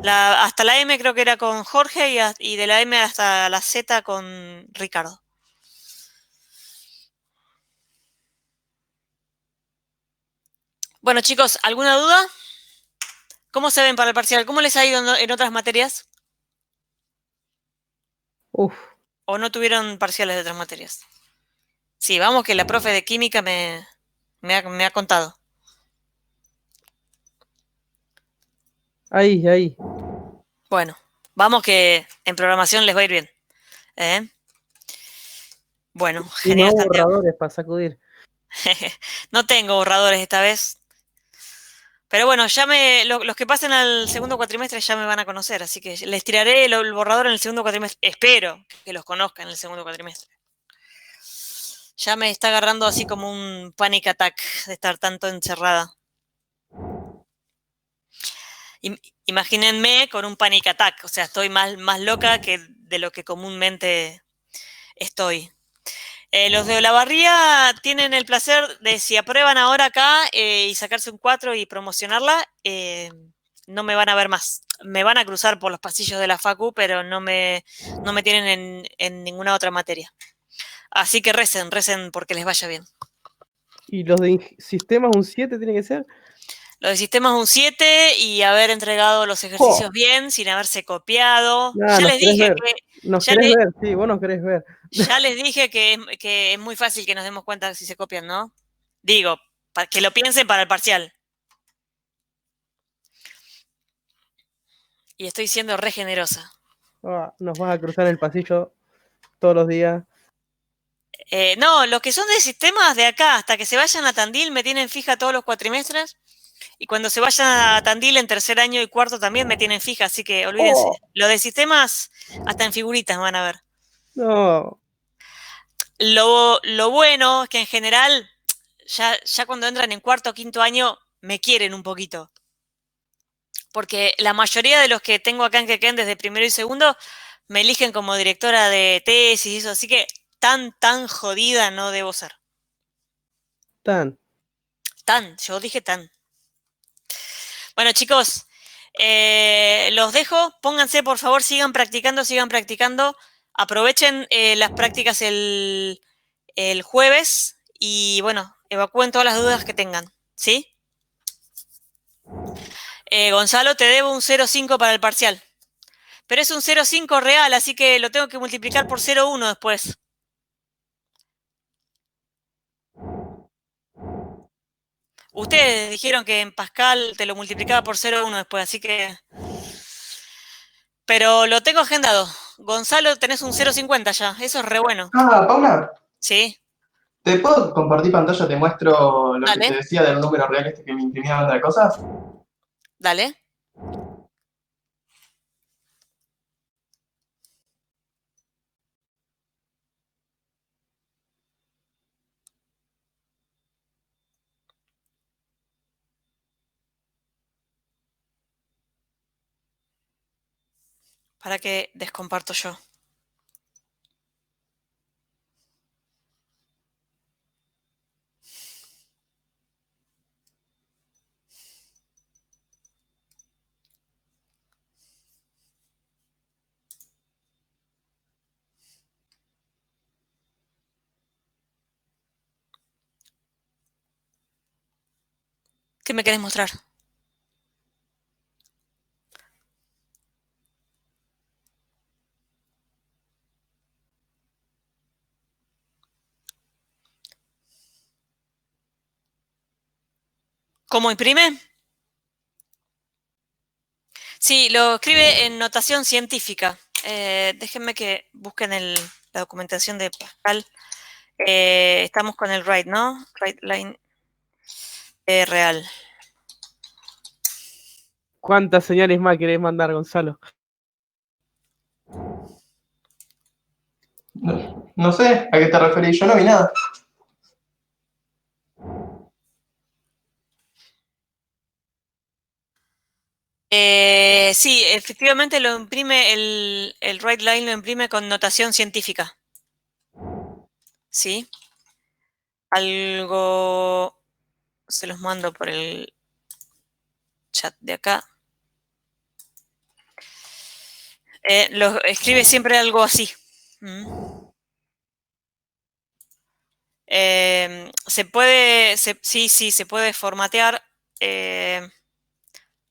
Hasta la M creo que era con Jorge y de la M hasta la Z con Ricardo. Bueno, chicos, ¿alguna duda? ¿Cómo se ven para el parcial? ¿Cómo les ha ido en otras materias? Uf. ¿O no tuvieron parciales de otras materias? Sí, vamos que la profe de química me ha contado. Ahí. Bueno, vamos que en programación les va a ir bien. Bueno, genial. Y no borradores para sacudir. No tengo borradores esta vez. Pero bueno, los que pasen al segundo cuatrimestre ya me van a conocer, así que les tiraré el borrador en el segundo cuatrimestre. Espero que los conozcan en el segundo cuatrimestre. Ya me está agarrando así como un panic attack de estar tanto encerrada. Imagínense con un panic attack, o sea, estoy más loca que de lo que comúnmente estoy. Los de Olavarría tienen el placer de, si aprueban ahora acá y sacarse un 4 y promocionarla, no me van a ver más. Me van a cruzar por los pasillos de la facu, pero no me tienen en ninguna otra materia. Así que recen porque les vaya bien. ¿Y los de sistemas un 7 tiene que ser? Los de sistemas un 7 y haber entregado los ejercicios bien, sin haberse copiado. Nah, Ya les dije que... Nos querés ver, sí, vos nos querés ver. Ya les dije que es muy fácil que nos demos cuenta si se copian, ¿no? Digo, para que lo piensen para el parcial. Y estoy siendo re generosa. Nos vas a cruzar el pasillo todos los días. No, los que son de sistemas de acá, hasta que se vayan a Tandil, me tienen fija todos los cuatrimestres. Y cuando se vayan a Tandil en tercer año y cuarto también me tienen fija, así que olvídense. Lo de sistemas, hasta en figuritas van a ver. No. Lo bueno es que en general, ya cuando entran en cuarto o quinto año, me quieren un poquito. porque la mayoría de los que tengo acá en Quequén desde primero y segundo me eligen como directora de tesis y eso, así que tan jodida no debo ser. Yo dije tan. Bueno, chicos, los dejo. Pónganse, por favor, sigan practicando. Aprovechen las prácticas el jueves y, bueno, evacúen todas las dudas que tengan, ¿sí? Gonzalo, te debo un 0,5 para el parcial. Pero es un 0,5 real, así que lo tengo que multiplicar por 0,1 después. Ustedes dijeron que en Pascal te lo multiplicaba por 0,1 después, así que... Pero lo tengo agendado. Gonzalo, tenés un 0,50 ya. Eso es re bueno. Paula, Sí, ¿te puedo compartir pantalla? Te muestro lo que te dale, decía del número real este que me imprimía banda de cosas. dale. Para que descomparto yo. ¿Qué me querés mostrar? ¿Cómo imprime? Sí, lo escribe en notación científica. Déjenme que busquen la documentación de Pascal. Estamos con el write, ¿no? Write line real. ¿Cuántas señales más querés mandar, Gonzalo? No sé, ¿a qué te referís? Yo no vi nada. Sí, efectivamente lo imprime, el write line lo imprime con notación científica. ¿Sí? Algo se los mando por el chat de acá. Lo escribe siempre algo así. Sí, se puede formatear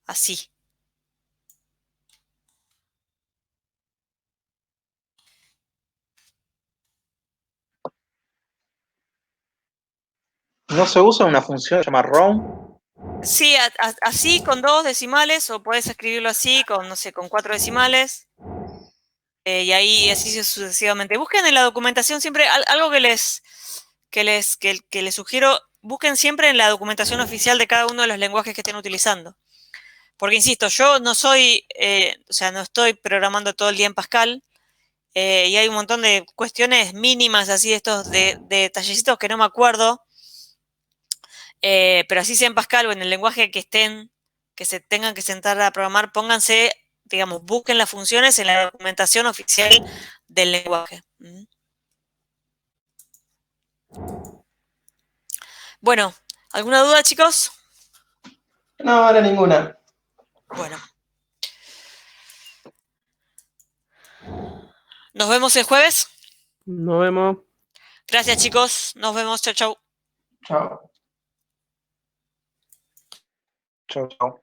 así. ¿No se usa una función llamada round? Sí, así con 2 decimales, o puedes escribirlo así con, no sé, con 4 decimales. Y ahí así sucesivamente. Busquen en la documentación siempre algo que les sugiero, busquen siempre en la documentación oficial de cada uno de los lenguajes que estén utilizando. Porque, insisto, yo no soy, o sea, no estoy programando todo el día en Pascal, y hay un montón de cuestiones mínimas así, estos de detallecitos que no me acuerdo, pero así sea en Pascal o en el lenguaje que estén, que se tengan que sentar a programar, pónganse, digamos, busquen las funciones en la documentación oficial del lenguaje. Bueno, ¿alguna duda, chicos? No, ahora ninguna. Bueno. Nos vemos el jueves. Nos vemos. Gracias, chicos. Nos vemos. Chau, chau. Chao. Chau, chau.